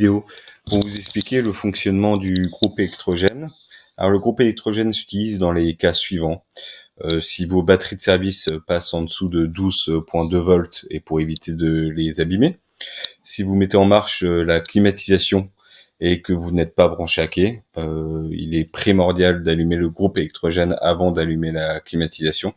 vidéo pour vous expliquer le fonctionnement du groupe électrogène. Alors le groupe électrogène s'utilise dans les cas suivants. Si vos batteries de service passent en dessous de 12,2 volts et pour éviter de les abîmer. Si vous mettez en marche la climatisation et que vous n'êtes pas branché à quai, il est primordial d'allumer le groupe électrogène avant d'allumer la climatisation.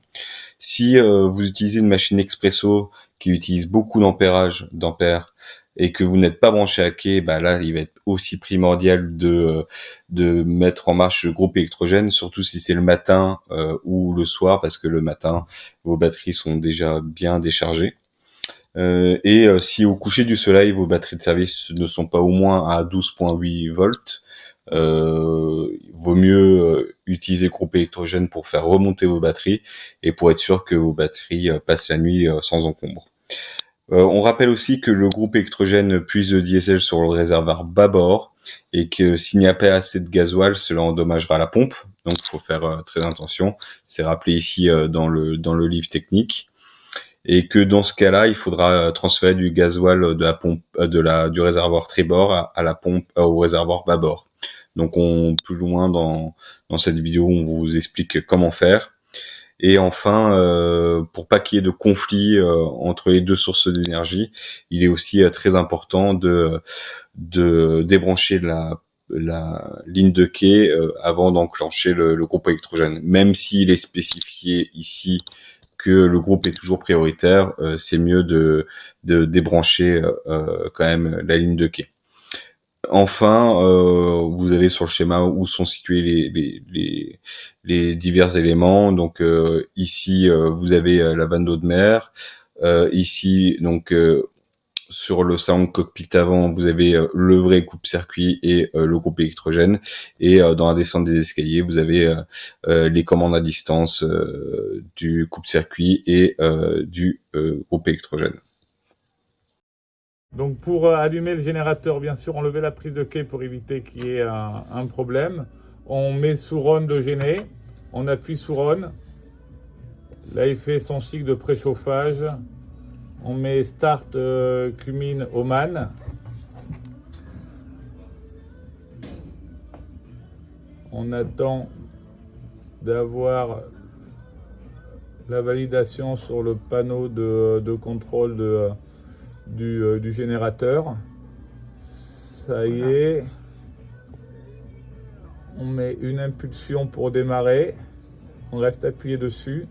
Si vous utilisez une machine expresso qui utilise beaucoup d'ampères et que vous n'êtes pas branché à quai, bah là il va être aussi primordial de mettre en marche le groupe électrogène, surtout si c'est le matin ou le soir, parce que le matin vos batteries sont déjà bien déchargées. Si au coucher du soleil vos batteries de service ne sont pas au moins à 12,8 volts, vaut mieux utiliser le groupe électrogène pour faire remonter vos batteries et pour être sûr que vos batteries passent la nuit sans encombre. On rappelle aussi que le groupe électrogène puise le diesel sur le réservoir bâbord et que s'il n'y a pas assez de gasoil, cela endommagera la pompe. Donc il faut faire très attention. C'est rappelé ici dans le livre technique. Et que dans ce cas-là, il faudra transférer du gasoil de la pompe du réservoir tribord à la pompe au réservoir bâbord. Donc plus loin dans cette vidéo, on vous explique comment faire. Et enfin, pour pas qu'il y ait de conflit entre les deux sources d'énergie, il est aussi très important de débrancher la ligne de quai avant d'enclencher le groupe électrogène. Même s'il est spécifié ici que le groupe est toujours prioritaire, c'est mieux de débrancher quand même la ligne de quai. Enfin, vous avez sur le schéma où sont situés les divers éléments. Donc ici, vous avez la vanne d'eau de mer. Ici, donc sur le salon cockpit avant, vous avez le vrai coupe-circuit et le groupe électrogène. Et dans la descente des escaliers, vous avez les commandes à distance du coupe-circuit et du groupe électrogène. Donc pour allumer le générateur, bien sûr, enlever la prise de quai pour éviter qu'il y ait un problème. On met sous RON de gêner, on appuie sous RON. Là, il fait son cycle de préchauffage. On met Start Cumin Oman. On attend d'avoir la validation sur le panneau de contrôle du générateur. Ça y est. On met une impulsion pour démarrer. On reste appuyé dessus.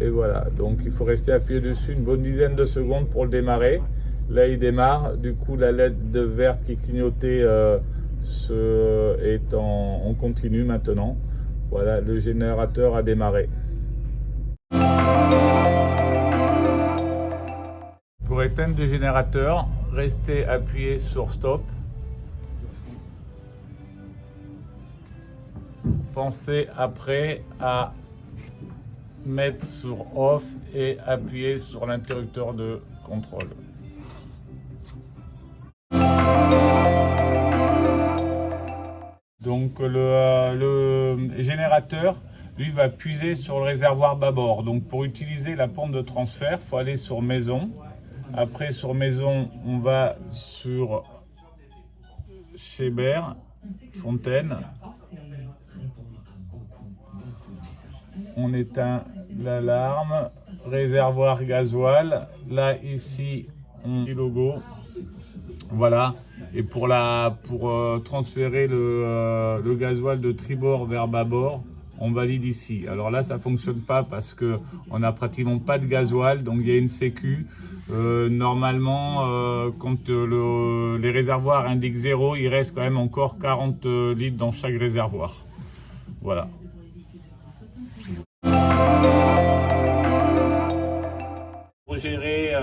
Et voilà, donc il faut rester appuyé dessus une bonne dizaine de secondes pour le démarrer. Là, il démarre. Du coup, la LED verte qui clignotait est en continu maintenant. Voilà, le générateur a démarré. Pour éteindre le générateur, restez appuyé sur Stop. Pensez après à mettre sur Off et appuyer sur l'interrupteur de contrôle. Donc le générateur, lui, va puiser sur le réservoir bâbord. Donc pour utiliser la pompe de transfert, il faut aller sur Maison. Après sur Maison, on va sur Schébert, Fontaine. On éteint l'alarme, réservoir gasoil. Là, ici, on dit logo. Voilà. Et pour transférer le gasoil de tribord vers bâbord, on valide ici. Alors là, ça ne fonctionne pas parce qu'on n'a pratiquement pas de gasoil, donc il y a une sécu. Normalement, quand les réservoirs indiquent 0, il reste quand même encore 40 litres dans chaque réservoir. Voilà. Pour gérer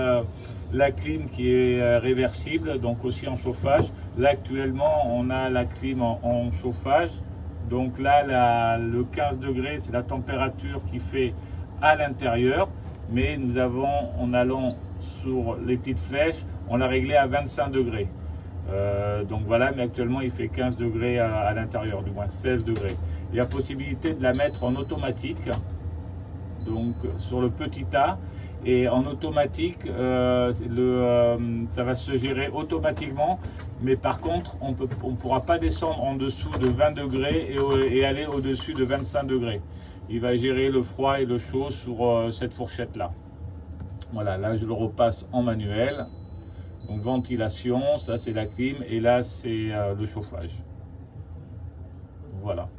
la clim qui est réversible, donc aussi en chauffage. Là actuellement on a la clim en chauffage, donc là le 15 degrés c'est la température qui fait à l'intérieur, mais nous avons, en allant sur les petites flèches, on l'a réglé à 25 degrés. Donc voilà, mais actuellement il fait 15 degrés à l'intérieur, du moins 16 degrés. Il y a possibilité de la mettre en automatique, donc sur le petit A, et en automatique ça va se gérer automatiquement, mais par contre on ne pourra pas descendre en dessous de 20 degrés et aller au-dessus de 25 degrés. Il va gérer le froid et le chaud sur cette fourchette là. Voilà, là je le repasse en manuel. Donc ventilation, ça c'est la clim, et là c'est le chauffage. Voilà.